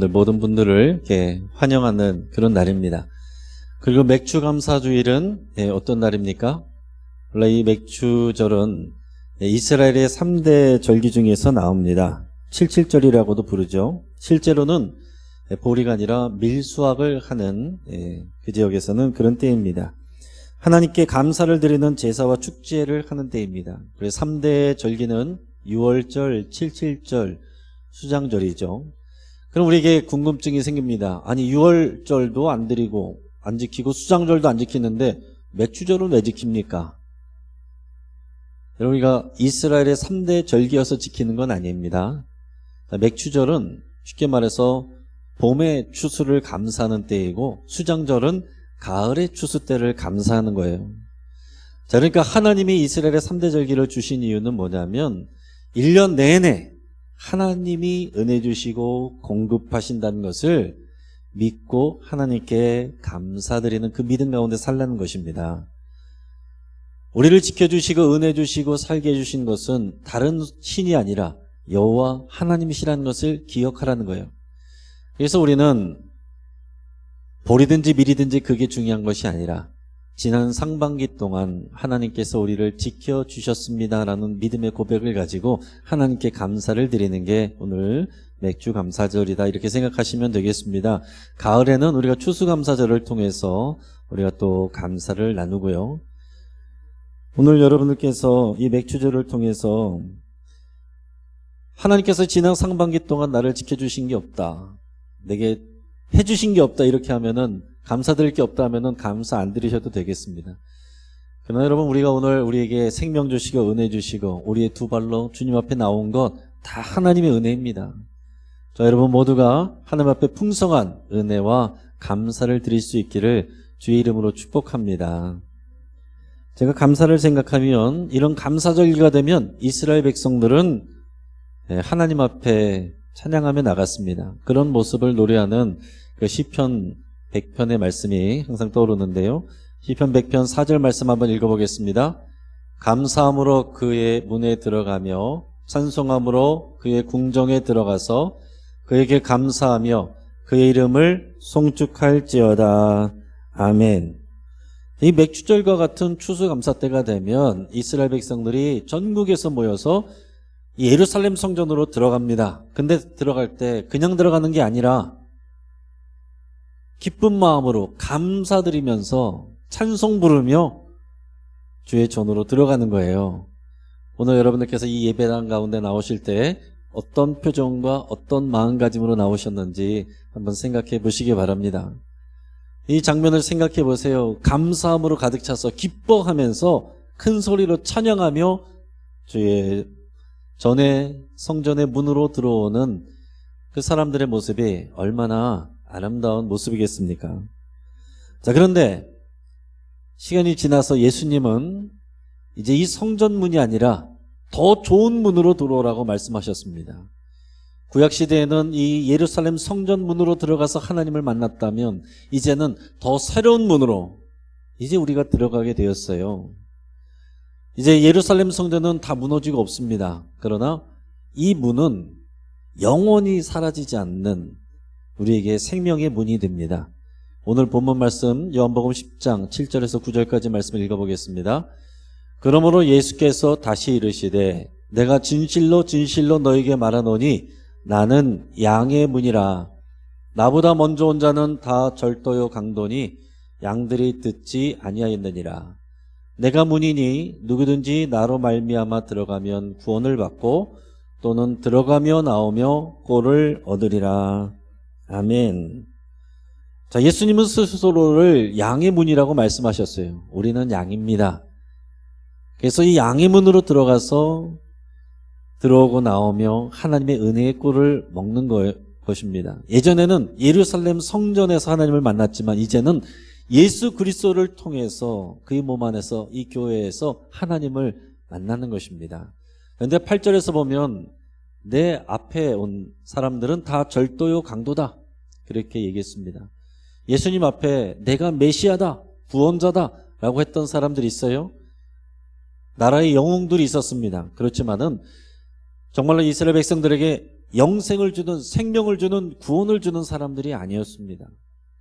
여러분들 모든 분들을 이렇게 환영하는 그런 날입니다. 그리고 맥주감사주일은 어떤 날입니까? 원래 이 맥주절은 이스라엘의 3대 절기 중에서 나옵니다. 칠칠절이라고도 부르죠. 실제로는 보리가 아니라 밀수확을 하는 그 지역에서는 그런 때입니다. 하나님께 감사를 드리는 제사와 축제를 하는 때입니다. 그래서 3대 절기는 6월절, 칠칠절, 수장절이죠. 그럼 우리에게 궁금증이 생깁니다. 아니 6월절도 안 드리고 안 지키고 수장절도 안 지키는데 맥주절은 왜 지킵니까? 여러분, 우리가 이스라엘의 3대 절기여서 지키는 건 아닙니다. 맥주절은 쉽게 말해서 봄의 추수를 감사하는 때이고, 수장절은 가을의 추수 때를 감사하는 거예요. 자, 그러니까 하나님이 이스라엘의 3대 절기를 주신 이유는 뭐냐면 1년 내내 하나님이 은혜 주시고 공급하신다는 것을 믿고 하나님께 감사드리는 그 믿음 가운데 살라는 것입니다. 우리를 지켜주시고 은혜 주시고 살게 해주신 것은 다른 신이 아니라 여호와 하나님이시라는 것을 기억하라는 거예요. 그래서 우리는 보리든지 밀이든지 그게 중요한 것이 아니라 지난 상반기 동안 하나님께서 우리를 지켜주셨습니다라는 믿음의 고백을 가지고 하나님께 감사를 드리는 게 오늘 맥주감사절이다, 이렇게 생각하시면 되겠습니다. 가을에는 우리가 추수감사절을 통해서 우리가 또 감사를 나누고요. 오늘 여러분들께서 이 맥주절을 통해서 하나님께서 지난 상반기 동안 나를 지켜주신 게 없다, 내게 해주신 게 없다, 이렇게 하면은, 감사드릴 게 없다 하면은 감사 안 드리셔도 되겠습니다. 그러나 여러분, 우리가 오늘 우리에게 생명 주시고 은혜 주시고 우리의 두 발로 주님 앞에 나온 것 다 하나님의 은혜입니다. 자, 여러분 모두가 하나님 앞에 풍성한 은혜와 감사를 드릴 수 있기를 주의 이름으로 축복합니다. 제가 감사를 생각하면, 이런 감사절기가 되면 이스라엘 백성들은 하나님 앞에 찬양하며 나갔습니다. 그런 모습을 노래하는 그 시편 100편의 말씀이 항상 떠오르는데요. 시편 100편 4절 말씀 한번 읽어보겠습니다. 감사함으로 그의 문에 들어가며 찬송함으로 그의 궁정에 들어가서 그에게 감사하며 그의 이름을 송축할지어다. 아멘. 이 맥주절과 같은 추수감사 때가 되면 이스라엘 백성들이 전국에서 모여서 예루살렘 성전으로 들어갑니다. 근데 들어갈 때 그냥 들어가는 게 아니라 기쁜 마음으로 감사드리면서 찬송 부르며 주의 전으로 들어가는 거예요. 오늘 여러분들께서 이 예배당 가운데 나오실 때 어떤 표정과 어떤 마음가짐으로 나오셨는지 한번 생각해 보시기 바랍니다. 이 장면을 생각해 보세요. 감사함으로 가득 차서 기뻐하면서 큰 소리로 찬양하며 주의 전에 성전의 문으로 들어오는 그 사람들의 모습이 얼마나 아름다운 모습이겠습니까? 자, 그런데 시간이 지나서 예수님은 이제 이 성전 문이 아니라 더 좋은 문으로 들어오라고 말씀하셨습니다. 구약시대에는 이 예루살렘 성전 문으로 들어가서 하나님을 만났다면 이제는 더 새로운 문으로 이제 우리가 들어가게 되었어요. 이제 예루살렘 성전은 다 무너지고 없습니다. 그러나 이 문은 영원히 사라지지 않는 우리에게 생명의 문이 됩니다. 오늘 본문 말씀 요한복음 10장 7절에서 9절까지 말씀을 읽어보겠습니다. 그러므로 예수께서 다시 이르시되 내가 진실로 진실로 너에게 말하노니 나는 양의 문이라. 나보다 먼저 온 자는 다 절도요 강도니 양들이 듣지 아니하였느니라. 내가 문이니 누구든지 나로 말미암아 들어가면 구원을 받고 또는 들어가며 나오며 꼴을 얻으리라. 아멘. 자, 예수님은 스스로를 양의 문이라고 말씀하셨어요. 우리는 양입니다. 그래서 이 양의 문으로 들어가서 들어오고 나오며 하나님의 은혜의 꿀을 먹는 것입니다. 예전에는 예루살렘 성전에서 하나님을 만났지만 이제는 예수 그리스도를 통해서 그의 몸 안에서 이 교회에서 하나님을 만나는 것입니다. 그런데 8절에서 보면 내 앞에 온 사람들은 다 절도요 강도다, 그렇게 얘기했습니다. 예수님 앞에 내가 메시아다, 구원자다 라고 했던 사람들이 있어요. 나라의 영웅들이 있었습니다. 그렇지만은 정말로 이스라엘 백성들에게 영생을 주는, 생명을 주는, 구원을 주는 사람들이 아니었습니다.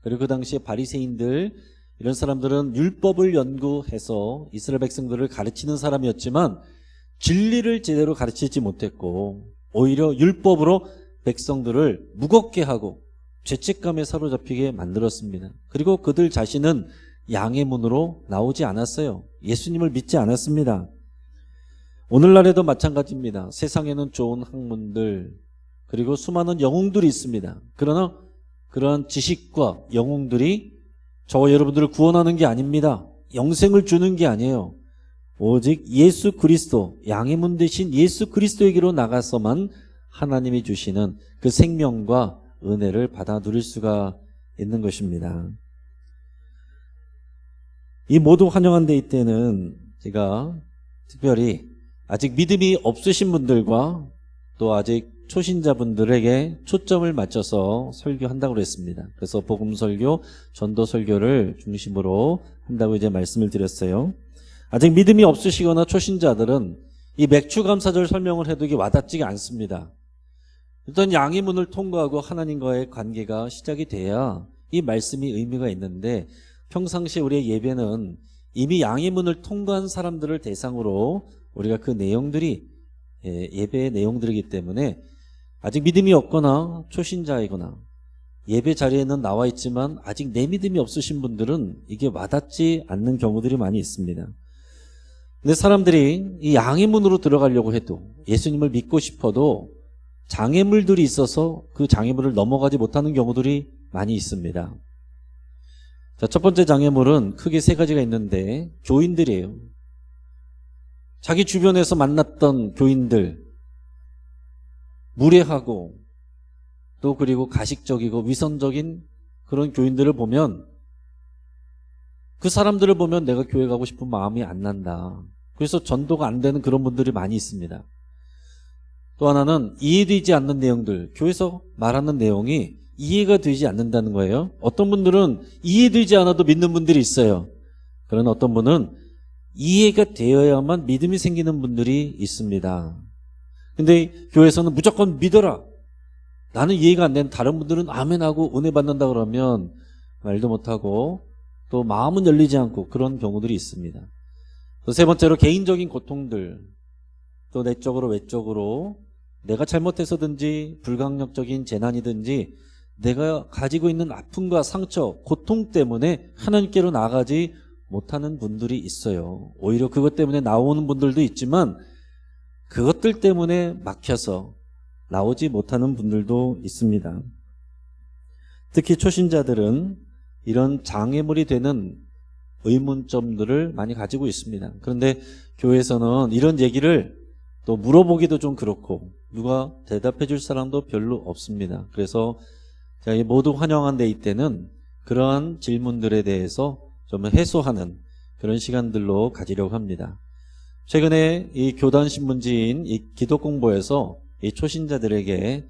그리고 그 당시에 바리새인들, 이런 사람들은 율법을 연구해서 이스라엘 백성들을 가르치는 사람이었지만 진리를 제대로 가르치지 못했고 오히려 율법으로 백성들을 무겁게 하고 죄책감에 사로잡히게 만들었습니다. 그리고 그들 자신은 양의 문으로 나오지 않았어요. 예수님을 믿지 않았습니다. 오늘날에도 마찬가지입니다. 세상에는 좋은 학문들 그리고 수많은 영웅들이 있습니다. 그러나 그러한 지식과 영웅들이 저와 여러분들을 구원하는 게 아닙니다. 영생을 주는 게 아니에요. 오직 예수 그리스도, 양의 문 대신 예수 그리스도에게로 나가서만 하나님이 주시는 그 생명과 은혜를 받아 누릴 수가 있는 것입니다. 이 모두 환영한 데이 때는 제가 특별히 아직 믿음이 없으신 분들과 또 아직 초신자분들에게 초점을 맞춰서 설교한다고 그랬습니다. 그래서 복음 설교, 전도 설교를 중심으로 한다고 이제 말씀을 드렸어요. 아직 믿음이 없으시거나 초신자들은 이 맥추감사절 설명을 해도 이게 와닿지가 않습니다. 일단 양의 문을 통과하고 하나님과의 관계가 시작이 돼야 이 말씀이 의미가 있는데 평상시에 우리의 예배는 이미 양의 문을 통과한 사람들을 대상으로 우리가 그 내용들이 예배의 내용들이기 때문에 아직 믿음이 없거나 초신자이거나 예배 자리에는 나와 있지만 아직 내 믿음이 없으신 분들은 이게 와닿지 않는 경우들이 많이 있습니다. 근데 사람들이 이 양의 문으로 들어가려고 해도 예수님을 믿고 싶어도 장애물들이 있어서 그 장애물을 넘어가지 못하는 경우들이 많이 있습니다. 자, 첫 번째 장애물은 크게 세 가지가 있는데 교인들이에요. 자기 주변에서 만났던 교인들, 무례하고 또 그리고 가식적이고 위선적인 그런 교인들을 보면 그 사람들을 보면 내가 교회 가고 싶은 마음이 안 난다. 그래서 전도가 안 되는 그런 분들이 많이 있습니다. 또 하나는 이해되지 않는 내용들, 교회에서 말하는 내용이 이해가 되지 않는다는 거예요. 어떤 분들은 이해되지 않아도 믿는 분들이 있어요. 그러나 어떤 분은 이해가 되어야만 믿음이 생기는 분들이 있습니다. 근데 교회에서는 무조건 믿어라. 나는 이해가 안 되는 다른 분들은 아멘하고 은혜 받는다 그러면 말도 못하고 또 마음은 열리지 않고 그런 경우들이 있습니다. 또 세 번째로 개인적인 고통들, 또 내적으로 외적으로 내가 잘못해서든지 불강력적인 재난이든지 내가 가지고 있는 아픔과 상처, 고통 때문에 하나님께로 나가지 못하는 분들이 있어요. 오히려 그것 때문에 나오는 분들도 있지만 그것들 때문에 막혀서 나오지 못하는 분들도 있습니다. 특히 초신자들은 이런 장애물이 되는 의문점들을 많이 가지고 있습니다. 그런데 교회에서는 이런 얘기를 또 물어보기도 좀 그렇고 누가 대답해 줄 사람도 별로 없습니다. 그래서 제가 모두 환영한 데이 때는 그러한 질문들에 대해서 좀 해소하는 그런 시간들로 가지려고 합니다. 최근에 이 교단 신문지인 이 기독공보에서 이 초신자들에게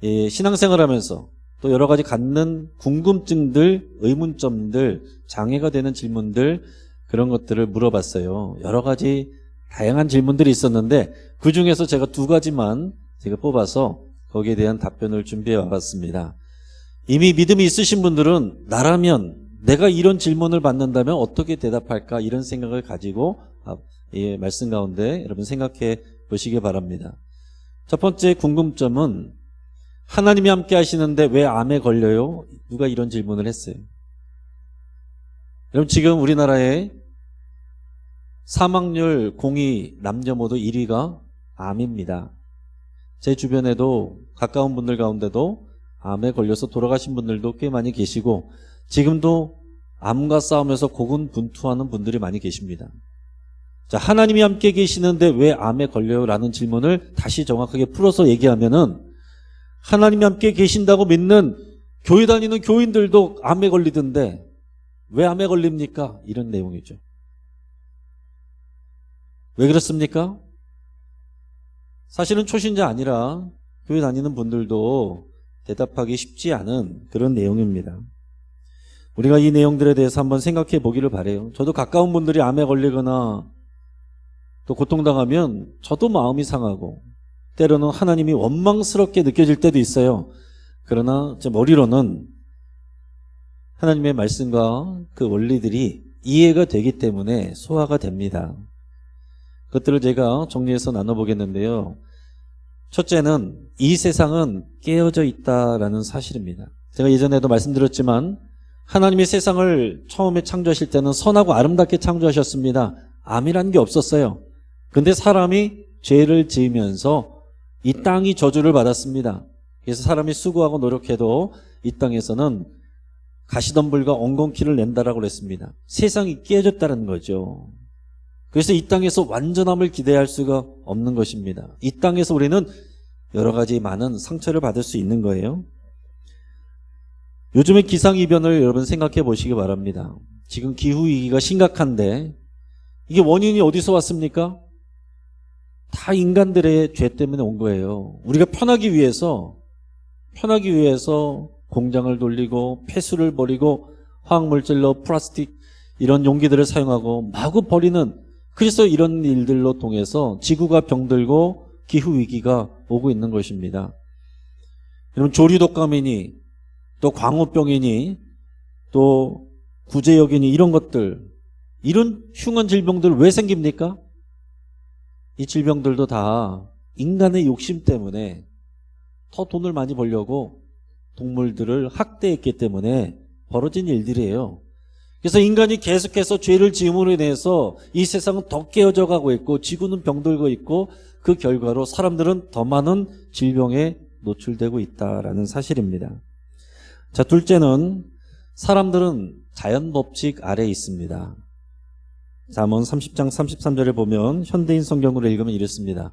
이 신앙생활 하면서 또 여러 가지 갖는 궁금증들, 의문점들, 장애가 되는 질문들 그런 것들을 물어봤어요. 여러 가지 다양한 질문들이 있었는데 그 중에서 제가 두 가지만 제가 뽑아서 거기에 대한 답변을 준비해 와봤습니다. 이미 믿음이 있으신 분들은 나라면 내가 이런 질문을 받는다면 어떻게 대답할까 이런 생각을 가지고 이 말씀 가운데 여러분 생각해 보시기 바랍니다. 첫 번째 궁금점은 하나님이 함께 하시는데 왜 암에 걸려요? 누가 이런 질문을 했어요? 여러분 지금 우리나라의 사망률 공이 남녀 모두 1위가 암입니다. 제 주변에도 가까운 분들 가운데도 암에 걸려서 돌아가신 분들도 꽤 많이 계시고 지금도 암과 싸우면서 고군분투하는 분들이 많이 계십니다. 자, 하나님이 함께 계시는데 왜 암에 걸려요? 라는 질문을 다시 정확하게 풀어서 얘기하면은 하나님이 함께 계신다고 믿는 교회 다니는 교인들도 암에 걸리던데 왜 암에 걸립니까? 이런 내용이죠. 왜 그렇습니까? 사실은 초신자 아니라 교회 다니는 분들도 대답하기 쉽지 않은 그런 내용입니다. 우리가 이 내용들에 대해서 한번 생각해 보기를 바라요. 저도 가까운 분들이 암에 걸리거나 또 고통당하면 저도 마음이 상하고 때로는 하나님이 원망스럽게 느껴질 때도 있어요. 그러나 제 머리로는 하나님의 말씀과 그 원리들이 이해가 되기 때문에 소화가 됩니다. 그것들을 제가 정리해서 나눠보겠는데요. 첫째는 이 세상은 깨어져 있다라는 사실입니다. 제가 예전에도 말씀드렸지만 하나님이 세상을 처음에 창조하실 때는 선하고 아름답게 창조하셨습니다. 암이란 게 없었어요. 근데 사람이 죄를 지으면서 이 땅이 저주를 받았습니다. 그래서 사람이 수고하고 노력해도 이 땅에서는 가시덤불과 엉겅퀴를 낸다라고 그랬습니다. 세상이 깨졌다는 거죠. 그래서 이 땅에서 완전함을 기대할 수가 없는 것입니다. 이 땅에서 우리는 여러 가지 많은 상처를 받을 수 있는 거예요. 요즘의 기상이변을 여러분 생각해 보시기 바랍니다. 지금 기후위기가 심각한데 이게 원인이 어디서 왔습니까? 다 인간들의 죄 때문에 온 거예요. 우리가 편하기 위해서 공장을 돌리고 폐수를 버리고 화학물질로 플라스틱 이런 용기들을 사용하고 마구 버리는, 그래서 이런 일들로 통해서 지구가 병들고 기후위기가 오고 있는 것입니다. 여러분, 조류독감이니 또 광우병이니 또 구제역이니 이런 것들, 이런 흉한 질병들 왜 생깁니까? 이 질병들도 다 인간의 욕심 때문에 더 돈을 많이 벌려고 동물들을 학대했기 때문에 벌어진 일들이에요. 그래서 인간이 계속해서 죄를 지음으로 인해서 이 세상은 더 깨어져 가고 있고 지구는 병들고 있고 그 결과로 사람들은 더 많은 질병에 노출되고 있다라는 사실입니다. 자, 둘째는 사람들은 자연 법칙 아래에 있습니다. 잠언 30장 33절에 보면 현대인 성경으로 읽으면 이렇습니다.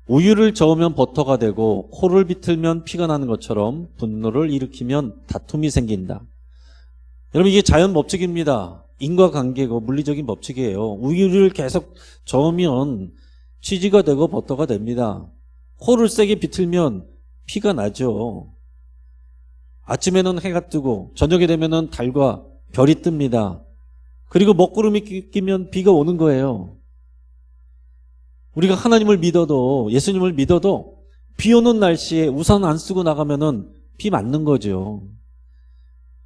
우유를 저으면 버터가 되고 코를 비틀면 피가 나는 것처럼 분노를 일으키면 다툼이 생긴다. 여러분, 이게 자연 법칙입니다. 인과관계고 물리적인 법칙이에요. 우유를 계속 저으면 치즈가 되고 버터가 됩니다. 코를 세게 비틀면 피가 나죠. 아침에는 해가 뜨고 저녁에 되면은 달과 별이 뜹니다. 그리고 먹구름이 끼면 비가 오는 거예요. 우리가 하나님을 믿어도, 예수님을 믿어도 비 오는 날씨에 우산 안 쓰고 나가면은 비 맞는 거죠.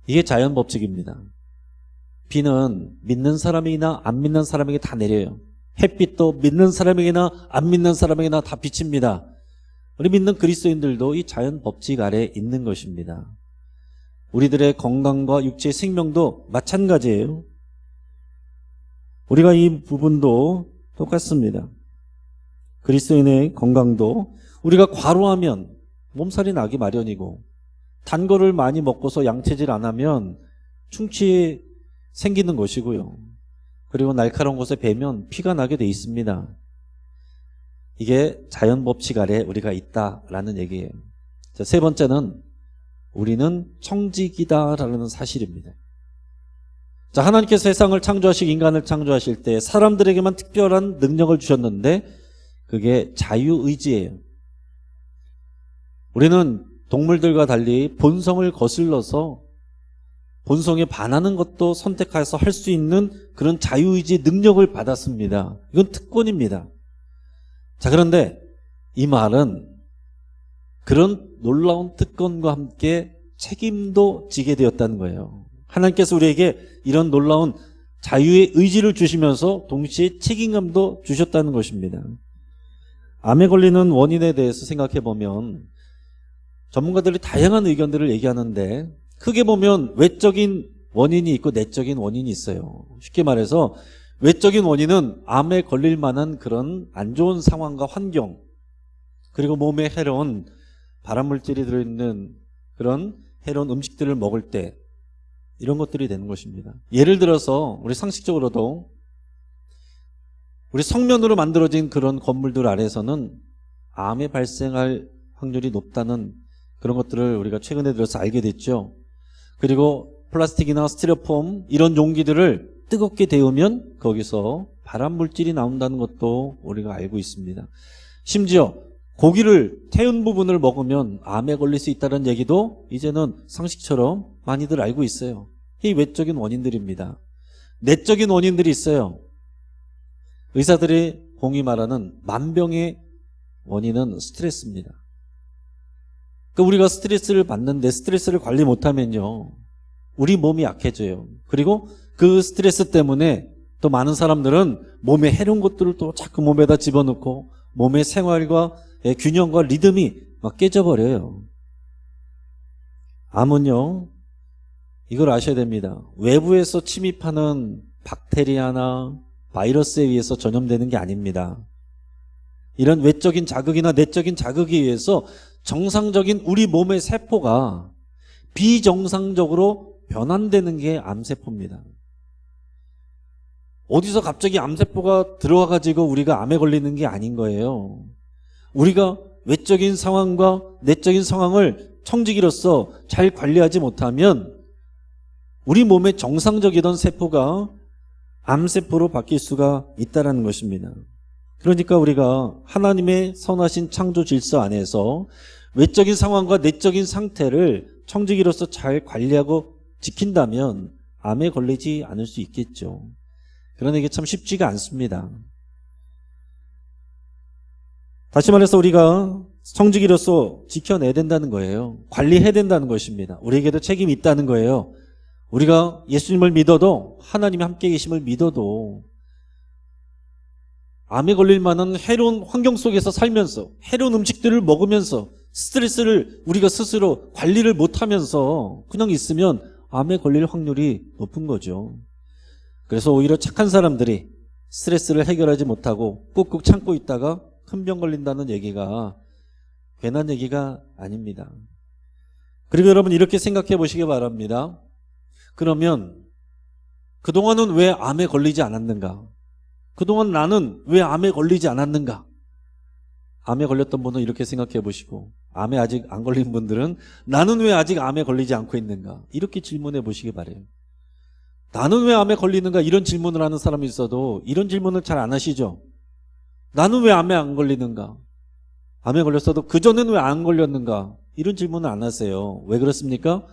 이게 자연 법칙입니다. 비는 믿는 사람이나 안 믿는 사람에게 다 내려요. 햇빛도 믿는 사람에게나 안 믿는 사람에게나 다 비칩니다. 우리 믿는 그리스도인들도 이 자연 법칙 아래에 있는 것입니다. 우리들의 건강과 육체의 생명도 마찬가지예요. 우리가 이 부분도 똑같습니다. 그리스도인의 건강도 우리가 과로하면 몸살이 나기 마련이고, 단 거를 많이 먹고서 양체질 안 하면 충치 생기는 것이고요. 그리고 날카로운 곳에 베면 피가 나게 돼 있습니다. 이게 자연 법칙 아래 우리가 있다라는 얘기예요. 자, 세 번째는 우리는 청직이다라는 사실입니다. 자, 하나님께서 세상을 창조하시고 인간을 창조하실 때 사람들에게만 특별한 능력을 주셨는데 그게 자유의지예요. 우리는 동물들과 달리 본성을 거슬러서 본성에 반하는 것도 선택해서 할 수 있는 그런 자유의지 능력을 받았습니다. 이건 특권입니다. 자, 그런데 이 말은 그런 놀라운 특권과 함께 책임도 지게 되었다는 거예요. 하나님께서 우리에게 이런 놀라운 자유의 의지를 주시면서 동시에 책임감도 주셨다는 것입니다. 암에 걸리는 원인에 대해서 생각해 보면 전문가들이 다양한 의견들을 얘기하는데 크게 보면 외적인 원인이 있고 내적인 원인이 있어요. 쉽게 말해서 외적인 원인은 암에 걸릴 만한 그런 안 좋은 상황과 환경, 그리고 몸에 해로운 발암물질이 들어있는 그런 해로운 음식들을 먹을 때 이런 것들이 되는 것입니다. 예를 들어서 우리 상식적으로도 우리 성면으로 만들어진 그런 건물들 아래에서는 암이 발생할 확률이 높다는 그런 것들을 우리가 최근에 들어서 알게 됐죠. 그리고 플라스틱이나 스티로폼 이런 용기들을 뜨겁게 데우면 거기서 발암물질이 나온다는 것도 우리가 알고 있습니다. 심지어 고기를 태운 부분을 먹으면 암에 걸릴 수 있다는 얘기도 이제는 상식처럼 많이들 알고 있어요. 이 외적인 원인들입니다. 내적인 원인들이 있어요. 의사들이 공히 말하는 만병의 원인은 스트레스입니다. 그러니까 우리가 스트레스를 받는데 스트레스를 관리 못하면요, 우리 몸이 약해져요. 그리고 그 스트레스 때문에 또 많은 사람들은 몸에 해로운 것들을 또 자꾸 몸에다 집어넣고 몸의 생활과 균형과 리듬이 막 깨져버려요. 암은요, 이걸 아셔야 됩니다. 외부에서 침입하는 박테리아나 바이러스에 의해서 전염되는 게 아닙니다. 이런 외적인 자극이나 내적인 자극에 의해서 정상적인 우리 몸의 세포가 비정상적으로 변환되는 게 암세포입니다. 어디서 갑자기 암세포가 들어와가지고 우리가 암에 걸리는 게 아닌 거예요. 우리가 외적인 상황과 내적인 상황을 청지기로서 잘 관리하지 못하면 우리 몸의 정상적이던 세포가 암세포로 바뀔 수가 있다는 것입니다. 그러니까 우리가 하나님의 선하신 창조 질서 안에서 외적인 상황과 내적인 상태를 청지기로서 잘 관리하고 지킨다면 암에 걸리지 않을 수 있겠죠. 그러나 이게 참 쉽지가 않습니다. 다시 말해서 우리가 청지기로서 지켜내야 된다는 거예요. 관리해야 된다는 것입니다. 우리에게도 책임이 있다는 거예요. 우리가 예수님을 믿어도, 하나님이 함께 계심을 믿어도 암에 걸릴 만한 해로운 환경 속에서 살면서 해로운 음식들을 먹으면서 스트레스를 우리가 스스로 관리를 못하면서 그냥 있으면 암에 걸릴 확률이 높은 거죠. 그래서 오히려 착한 사람들이 스트레스를 해결하지 못하고 꾹꾹 참고 있다가 큰 병 걸린다는 얘기가 괜한 얘기가 아닙니다. 그리고 여러분 이렇게 생각해 보시기 바랍니다. 그러면 그동안은 왜 암에 걸리지 않았는가? 그동안 나는 왜 암에 걸리지 않았는가? 암에 걸렸던 분은 이렇게 생각해 보시고, 암에 아직 안 걸린 분들은 나는 왜 아직 암에 걸리지 않고 있는가? 이렇게 질문해 보시기 바래요. 나는 왜 암에 걸리는가? 이런 질문을 하는 사람이 있어도 이런 질문을 잘 안 하시죠? 나는 왜 암에 안 걸리는가? 암에 걸렸어도 그전에는 왜 안 걸렸는가? 이런 질문을 안 하세요. 왜 그렇습니까?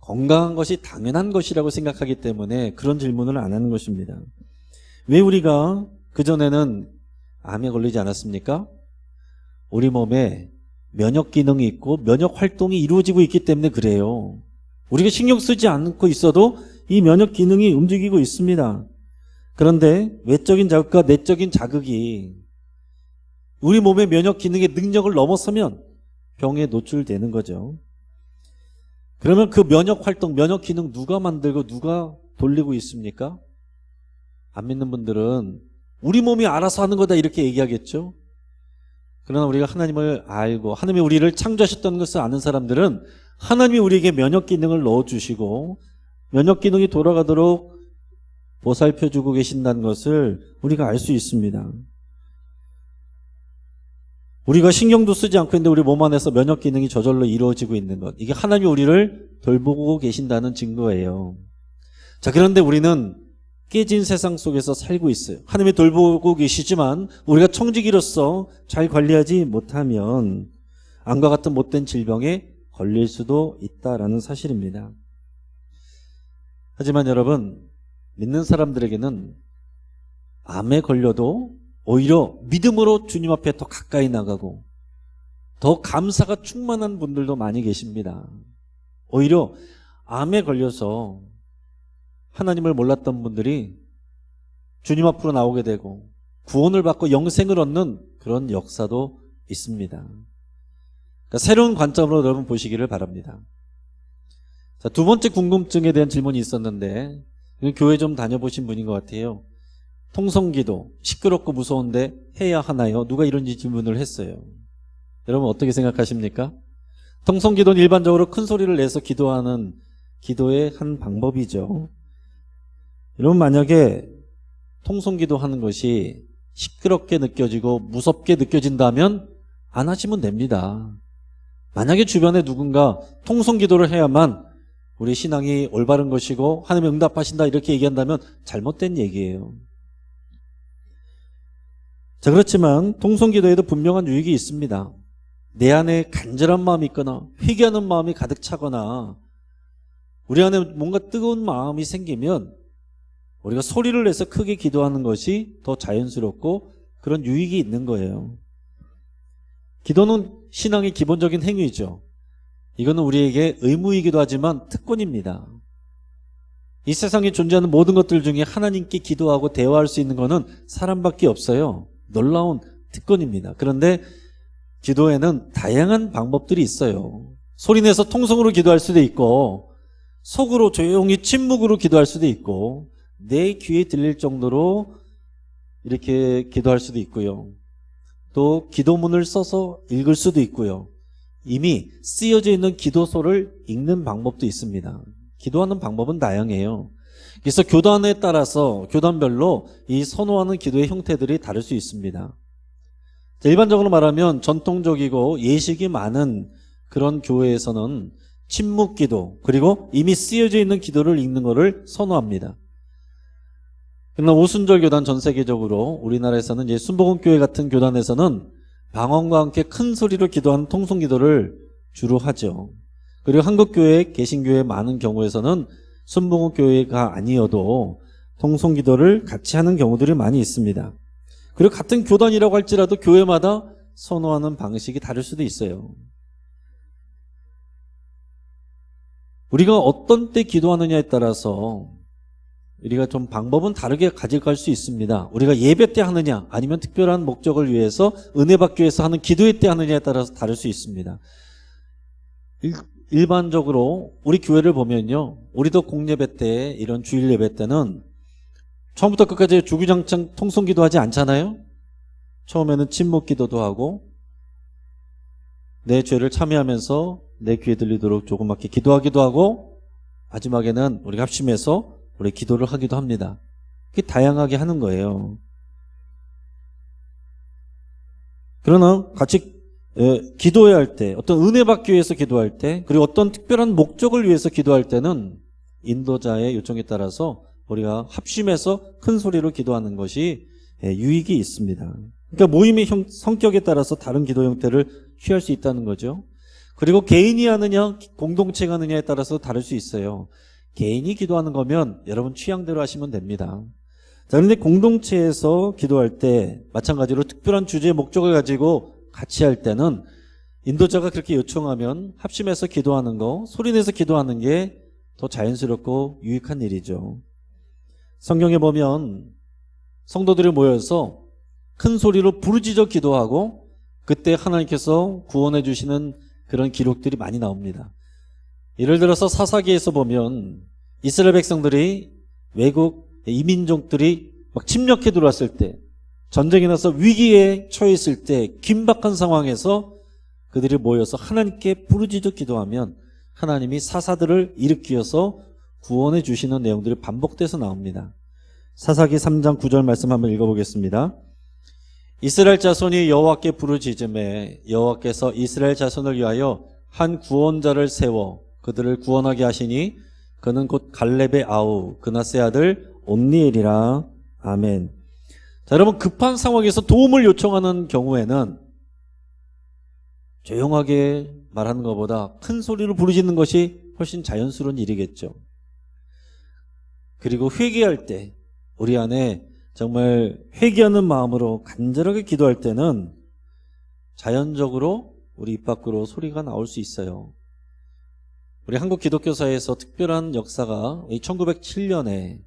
건강한 것이 당연한 것이라고 생각하기 때문에 그런 질문을 안 하는 것입니다. 왜 우리가 그전에는 암에 걸리지 않았습니까? 우리 몸에 면역 기능이 있고 면역 활동이 이루어지고 있기 때문에 그래요. 우리가 신경 쓰지 않고 있어도 이 면역 기능이 움직이고 있습니다. 그런데 외적인 자극과 내적인 자극이 우리 몸의 면역 기능의 능력을 넘어서면 병에 노출되는 거죠. 그러면 그 면역 활동, 면역 기능 누가 만들고 누가 돌리고 있습니까? 안 믿는 분들은 우리 몸이 알아서 하는 거다 이렇게 얘기하겠죠. 그러나 우리가 하나님을 알고 하나님이 우리를 창조하셨다는 것을 아는 사람들은 하나님이 우리에게 면역 기능을 넣어주시고 면역 기능이 돌아가도록 보살펴주고 계신다는 것을 우리가 알 수 있습니다. 우리가 신경도 쓰지 않고 있는데 우리 몸 안에서 면역 기능이 저절로 이루어지고 있는 것, 이게 하나님이 우리를 돌보고 계신다는 증거예요. 자, 그런데 우리는 깨진 세상 속에서 살고 있어요. 하나님이 돌보고 계시지만 우리가 청지기로서 잘 관리하지 못하면 암과 같은 못된 질병에 걸릴 수도 있다라는 사실입니다. 하지만 여러분, 믿는 사람들에게는 암에 걸려도 오히려 믿음으로 주님 앞에 더 가까이 나가고 더 감사가 충만한 분들도 많이 계십니다. 오히려 암에 걸려서 하나님을 몰랐던 분들이 주님 앞으로 나오게 되고 구원을 받고 영생을 얻는 그런 역사도 있습니다. 그러니까 새로운 관점으로 여러분 보시기를 바랍니다. 자, 두 번째 궁금증에 대한 질문이 있었는데, 교회 좀 다녀보신 분인 것 같아요. 통성기도 시끄럽고 무서운데 해야 하나요? 누가 이런 질문을 했어요. 여러분 어떻게 생각하십니까? 통성기도는 일반적으로 큰 소리를 내서 기도하는 기도의 한 방법이죠. 여러분 만약에 통성기도 하는 것이 시끄럽게 느껴지고 무섭게 느껴진다면 안 하시면 됩니다. 만약에 주변에 누군가 통성기도를 해야만 우리 신앙이 올바른 것이고 하나님이 응답하신다 이렇게 얘기한다면 잘못된 얘기예요. 자, 그렇지만 통성기도에도 분명한 유익이 있습니다. 내 안에 간절한 마음이 있거나 회개하는 마음이 가득 차거나 우리 안에 뭔가 뜨거운 마음이 생기면 우리가 소리를 내서 크게 기도하는 것이 더 자연스럽고 그런 유익이 있는 거예요. 기도는 신앙의 기본적인 행위죠. 이거는 우리에게 의무이기도 하지만 특권입니다. 이 세상에 존재하는 모든 것들 중에 하나님께 기도하고 대화할 수 있는 것은 사람밖에 없어요. 놀라운 특권입니다. 그런데 기도에는 다양한 방법들이 있어요. 소리내서 통성으로 기도할 수도 있고, 속으로 조용히 침묵으로 기도할 수도 있고, 내 귀에 들릴 정도로 이렇게 기도할 수도 있고요. 또 기도문을 써서 읽을 수도 있고요. 이미 쓰여져 있는 기도서를 읽는 방법도 있습니다. 기도하는 방법은 다양해요. 그래서 교단에 따라서 교단별로 이 선호하는 기도의 형태들이 다를 수 있습니다. 일반적으로 말하면 전통적이고 예식이 많은 그런 교회에서는 침묵 기도, 그리고 이미 쓰여져 있는 기도를 읽는 것을 선호합니다. 그러나 오순절 교단 전 세계적으로 우리나라에서는 이제 순복음교회 같은 교단에서는 방언과 함께 큰 소리로 기도하는 통성 기도를 주로 하죠. 그리고 한국교회, 개신교회 많은 경우에서는 순복음교회가 아니어도 통성 기도를 같이 하는 경우들이 많이 있습니다. 그리고 같은 교단이라고 할지라도 교회마다 선호하는 방식이 다를 수도 있어요. 우리가 어떤 때 기도하느냐에 따라서 우리가 좀 방법은 다르게 가져갈 수 있습니다. 우리가 예배 때 하느냐 아니면 특별한 목적을 위해서 은혜 받기 위해서 하는 기도회 때 하느냐에 따라서 다를 수 있습니다. 일반적으로 우리 교회를 보면요, 우리도 공예배 때, 이런 주일 예배 때는 처음부터 끝까지 주구장창 통성 기도하지 않잖아요. 처음에는 침묵 기도도 하고 내 죄를 참여하면서 내 귀에 들리도록 조그맣게 기도하기도 하고, 마지막에는 우리가 합심해서 우리 기도를 하기도 합니다. 그게 다양하게 하는 거예요. 그러나 같이 기도해야 할 때, 어떤 은혜 받기 위해서 기도할 때, 그리고 어떤 특별한 목적을 위해서 기도할 때는 인도자의 요청에 따라서 우리가 합심해서 큰 소리로 기도하는 것이 유익이 있습니다. 그러니까 모임의 성격에 따라서 다른 기도 형태를 취할 수 있다는 거죠. 그리고 개인이 하느냐 공동체가 하느냐에 따라서 다를 수 있어요. 개인이 기도하는 거면 여러분 취향대로 하시면 됩니다. 자, 그런데 공동체에서 기도할 때 마찬가지로 특별한 주제의 목적을 가지고 같이 할 때는 인도자가 그렇게 요청하면 합심해서 기도하는 거, 소리내서 기도하는 게 더 자연스럽고 유익한 일이죠. 성경에 보면 성도들이 모여서 큰 소리로 부르짖어 기도하고 그때 하나님께서 구원해 주시는 그런 기록들이 많이 나옵니다. 예를 들어서 사사기에서 보면 이스라엘 백성들이 외국 이민족들이 막 침략해 들어왔을 때, 전쟁이 나서 위기에 처해 있을 때, 긴박한 상황에서 그들이 모여서 하나님께 부르짖어 기도하면 하나님이 사사들을 일으키어서 구원해 주시는 내용들이 반복돼서 나옵니다. 사사기 3장 9절 말씀 한번 읽어보겠습니다. 이스라엘 자손이 여호와께 부르짖음에 여호와께서 이스라엘 자손을 위하여 한 구원자를 세워 그들을 구원하게 하시니 그는 곧 갈렙의 아우 그나스의 아들 온니엘이라. 아멘. 자, 여러분, 급한 상황에서 도움을 요청하는 경우에는 조용하게 말하는 것보다 큰 소리로 부르짖는 것이 훨씬 자연스러운 일이겠죠. 그리고 회개할 때, 우리 안에 정말 회개하는 마음으로 간절하게 기도할 때는 자연적으로 우리 입 밖으로 소리가 나올 수 있어요. 우리 한국 기독교사에서 특별한 역사가 1907년에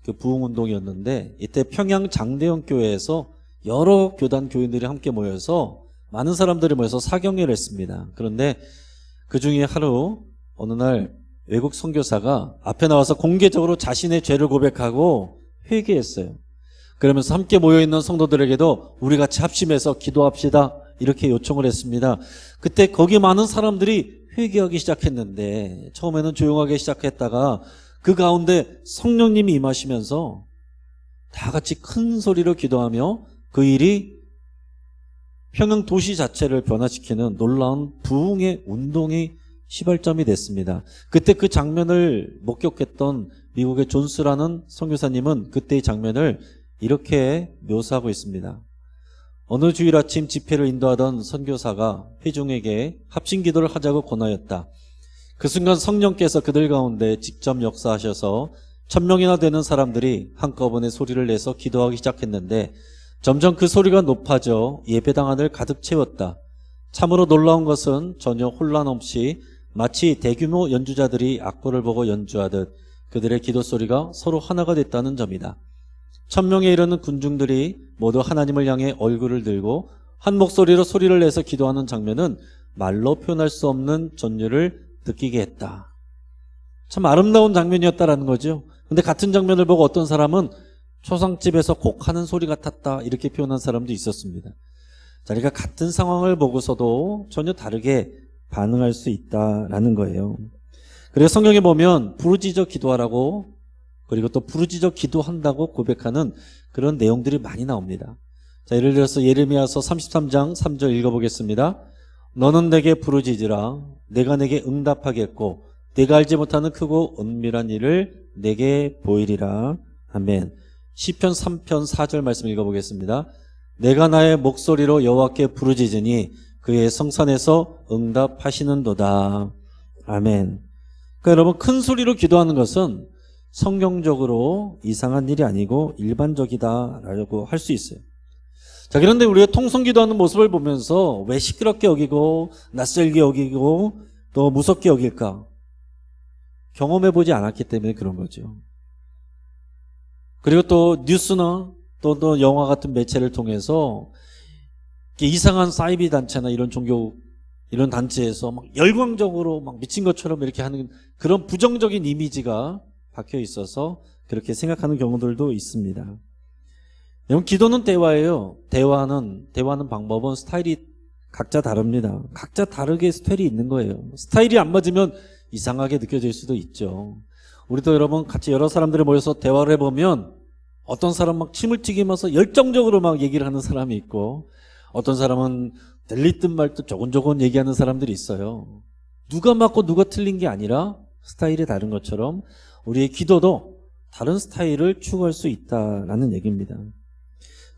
그 부흥운동이었는데, 이때 평양 장대영 교회에서 여러 교단 교인들이 함께 모여서 많은 사람들이 모여서 사경회를 했습니다. 그런데 그 중에 어느 날 외국 선교사가 앞에 나와서 공개적으로 자신의 죄를 고백하고 회개했어요. 그러면서 함께 모여있는 성도들에게도 우리 같이 합심해서 기도합시다 이렇게 요청을 했습니다. 그때 거기 많은 사람들이 회개하기 시작했는데, 처음에는 조용하게 시작했다가 그 가운데 성령님이 임하시면서 다 같이 큰 소리로 기도하며 그 일이 평양 도시 자체를 변화시키는 놀라운 부흥의 운동이 시발점이 됐습니다. 그때 그 장면을 목격했던 미국의 존스라는 선교사님은 그때의 장면을 이렇게 묘사하고 있습니다. 어느 주일 아침 집회를 인도하던 선교사가 회중에게 합심 기도를 하자고 권하였다. 그 순간 성령께서 그들 가운데 직접 역사하셔서 1000명이나 되는 사람들이 한꺼번에 소리를 내서 기도하기 시작했는데, 점점 그 소리가 높아져 예배당 안을 가득 채웠다. 참으로 놀라운 것은 전혀 혼란 없이 마치 대규모 연주자들이 악보를 보고 연주하듯 그들의 기도 소리가 서로 하나가 됐다는 점이다. 1000명에 이르는 군중들이 모두 하나님을 향해 얼굴을 들고 한 목소리로 소리를 내서 기도하는 장면은 말로 표현할 수 없는 전율을 느끼게 했다. 참 아름다운 장면이었다라는 거죠. 근데 같은 장면을 보고 어떤 사람은 초상집에서 곡하는 소리 같았다 이렇게 표현한 사람도 있었습니다. 자, 그러니까 같은 상황을 보고서도 전혀 다르게 반응할 수 있다라는 거예요. 그래서 성경에 보면 부르짖어 기도하라고, 그리고 또 부르짖어 기도한다고 고백하는 그런 내용들이 많이 나옵니다. 자, 예를 들어서 예레미야서 33장 3절 읽어보겠습니다. 너는 내게 부르짖으라. 내가 내게 응답하겠고 내가 알지 못하는 크고 은밀한 일을 내게 보이리라. 아멘. 시편 3편 4절 말씀 읽어보겠습니다. 내가 나의 목소리로 여호와께 부르짖으니 그의 성산에서 응답하시는도다. 아멘. 그러니까 여러분, 큰 소리로 기도하는 것은 성경적으로 이상한 일이 아니고 일반적이다라고 할 수 있어요. 자, 그런데 우리가 통성기도하는 모습을 보면서 왜 시끄럽게 여기고 낯설게 여기고 또 무섭게 여길까? 경험해보지 않았기 때문에 그런 거죠. 그리고 또 뉴스나 또 영화 같은 매체를 통해서 이상한 사이비 단체나 이런 종교 이런 단체에서 막 열광적으로 막 미친 것처럼 이렇게 하는 그런 부정적인 이미지가 박혀 있어서 그렇게 생각하는 경우들도 있습니다. 여러분, 기도는 대화예요. 대화하는 방법은 스타일이 각자 다릅니다. 각자 다르게 스타일이 있는 거예요. 스타일이 안 맞으면 이상하게 느껴질 수도 있죠. 우리도 여러분 같이 여러 사람들이 모여서 대화를 해보면 어떤 사람 막 침을 튀기면서 열정적으로 막 얘기를 하는 사람이 있고 어떤 사람은 들릴 듯 말 듯 조곤조곤 얘기하는 사람들이 있어요. 누가 맞고 누가 틀린 게 아니라 스타일이 다른 것처럼 우리의 기도도 다른 스타일을 추구할 수 있다라는 얘기입니다.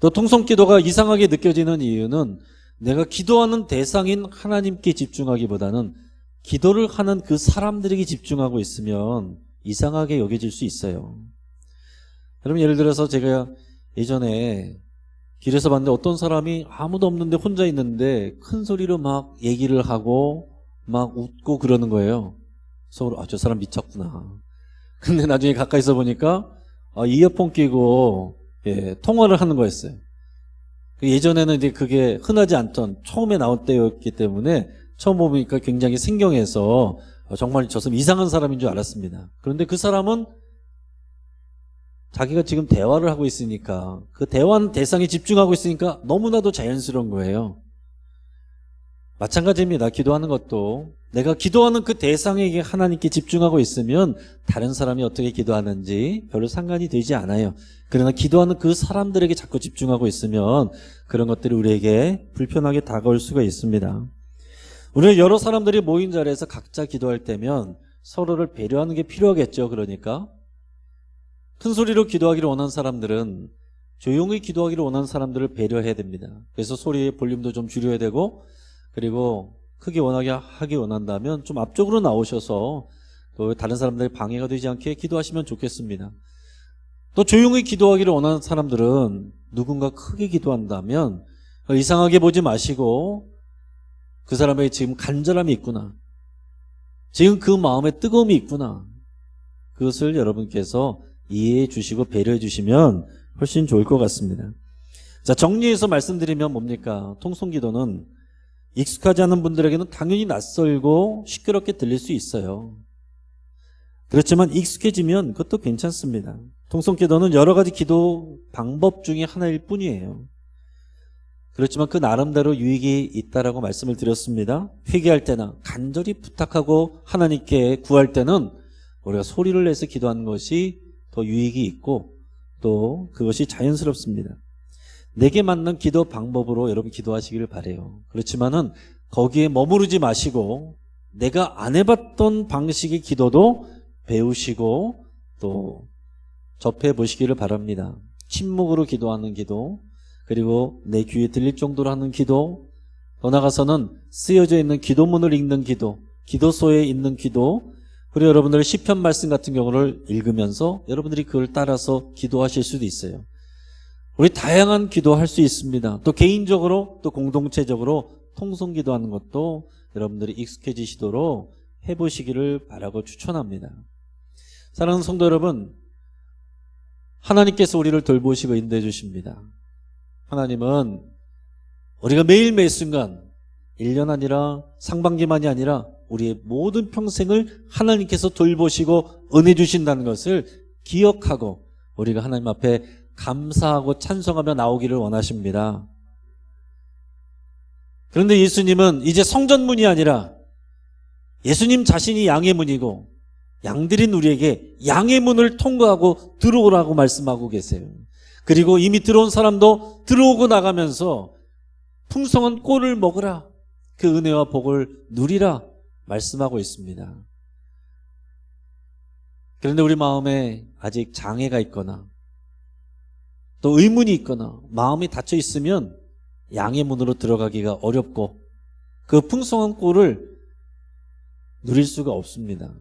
또 통성기도가 이상하게 느껴지는 이유는 내가 기도하는 대상인 하나님께 집중하기보다는 기도를 하는 그 사람들에게 집중하고 있으면 이상하게 여겨질 수 있어요. 여러분, 예를 들어서 제가 예전에 길에서 봤는데 어떤 사람이 아무도 없는데 혼자 있는데 큰 소리로 막 얘기를 하고 막 웃고 그러는 거예요. 그래서 저 사람 미쳤구나. 근데 나중에 가까이서 보니까 이어폰 끼고 통화를 하는 거였어요. 예전에는 이제 그게 흔하지 않던 처음에 나올 때였기 때문에 처음 보니까 굉장히 생경해서 정말 저 사람 이상한 사람인 줄 알았습니다. 그런데 그 사람은 자기가 지금 대화를 하고 있으니까 그 대화 대상에 집중하고 있으니까 너무나도 자연스러운 거예요. 마찬가지입니다. 기도하는 것도 내가 기도하는 그 대상에게 하나님께 집중하고 있으면 다른 사람이 어떻게 기도하는지 별로 상관이 되지 않아요. 그러나 기도하는 그 사람들에게 자꾸 집중하고 있으면 그런 것들이 우리에게 불편하게 다가올 수가 있습니다. 우리가 여러 사람들이 모인 자리에서 각자 기도할 때면 서로를 배려하는 게 필요하겠죠. 그러니까 큰 소리로 기도하기를 원하는 사람들은 조용히 기도하기를 원하는 사람들을 배려해야 됩니다. 그래서 소리의 볼륨도 좀 줄여야 되고, 그리고 크게 하기 원한다면 좀 앞쪽으로 나오셔서 또 다른 사람들의 방해가 되지 않게 기도하시면 좋겠습니다. 또 조용히 기도하기를 원하는 사람들은 누군가 크게 기도한다면 이상하게 보지 마시고 그 사람에게 지금 간절함이 있구나, 지금 그 마음에 뜨거움이 있구나, 그것을 여러분께서 이해해 주시고 배려해 주시면 훨씬 좋을 것 같습니다. 자, 정리해서 말씀드리면 뭡니까? 통성기도는 익숙하지 않은 분들에게는 당연히 낯설고 시끄럽게 들릴 수 있어요. 그렇지만 익숙해지면 그것도 괜찮습니다. 통성기도는 여러 가지 기도 방법 중에 하나일 뿐이에요. 그렇지만 그 나름대로 유익이 있다라고 말씀을 드렸습니다. 회개할 때나 간절히 부탁하고 하나님께 구할 때는 우리가 소리를 내서 기도하는 것이 더 유익이 있고 또 그것이 자연스럽습니다. 내게 맞는 기도 방법으로 여러분 기도하시기를 바라요. 그렇지만은 거기에 머무르지 마시고 내가 안 해봤던 방식의 기도도 배우시고 또 접해 보시기를 바랍니다. 침묵으로 기도하는 기도, 그리고 내 귀에 들릴 정도로 하는 기도, 더 나아가서는 쓰여져 있는 기도문을 읽는 기도, 기도소에 있는 기도, 그리고 여러분들 시편 말씀 같은 경우를 읽으면서 여러분들이 그걸 따라서 기도하실 수도 있어요. 우리 다양한 기도할 수 있습니다. 또 개인적으로 또 공동체적으로 통성 기도하는 것도 여러분들이 익숙해지시도록 해보시기를 바라고 추천합니다. 사랑하는 성도 여러분, 하나님께서 우리를 돌보시고 인도해 주십니다. 하나님은 우리가 매일 매 순간 1년 아니라 상반기만이 아니라 우리의 모든 평생을 하나님께서 돌보시고 은혜 주신다는 것을 기억하고 우리가 하나님 앞에 감사하고 찬송하며 나오기를 원하십니다. 그런데 예수님은 이제 성전문이 아니라 예수님 자신이 양의 문이고 양들인 우리에게 양의 문을 통과하고 들어오라고 말씀하고 계세요. 그리고 이미 들어온 사람도 들어오고 나가면서 풍성한 꼴을 먹으라, 그 은혜와 복을 누리라 말씀하고 있습니다. 그런데 우리 마음에 아직 장애가 있거나 또 의문이 있거나 마음이 닫혀 있으면 양의 문으로 들어가기가 어렵고 그 풍성한 꼴을 누릴 수가 없습니다.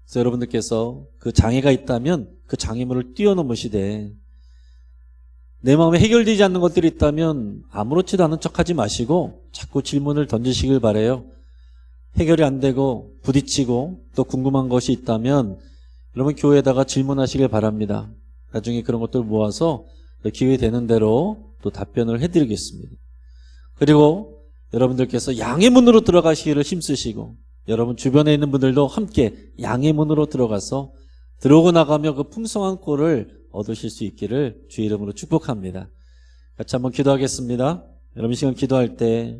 그래서 여러분들께서 그 장애가 있다면 그 장애물을 뛰어넘으시되 내 마음에 해결되지 않는 것들이 있다면 아무렇지도 않은 척하지 마시고 자꾸 질문을 던지시길 바라요. 해결이 안 되고 부딪히고 또 궁금한 것이 있다면 여러분 교회에다가 질문하시길 바랍니다. 나중에 그런 것들 모아서 기회 되는 대로 또 답변을 해드리겠습니다. 그리고 여러분들께서 양의 문으로 들어가시기를 힘쓰시고 여러분 주변에 있는 분들도 함께 양의 문으로 들어가서 들어오고 나가며 그 풍성한 꼴을 얻으실 수 있기를 주의 이름으로 축복합니다. 같이 한번 기도하겠습니다. 여러분 이 시간 기도할 때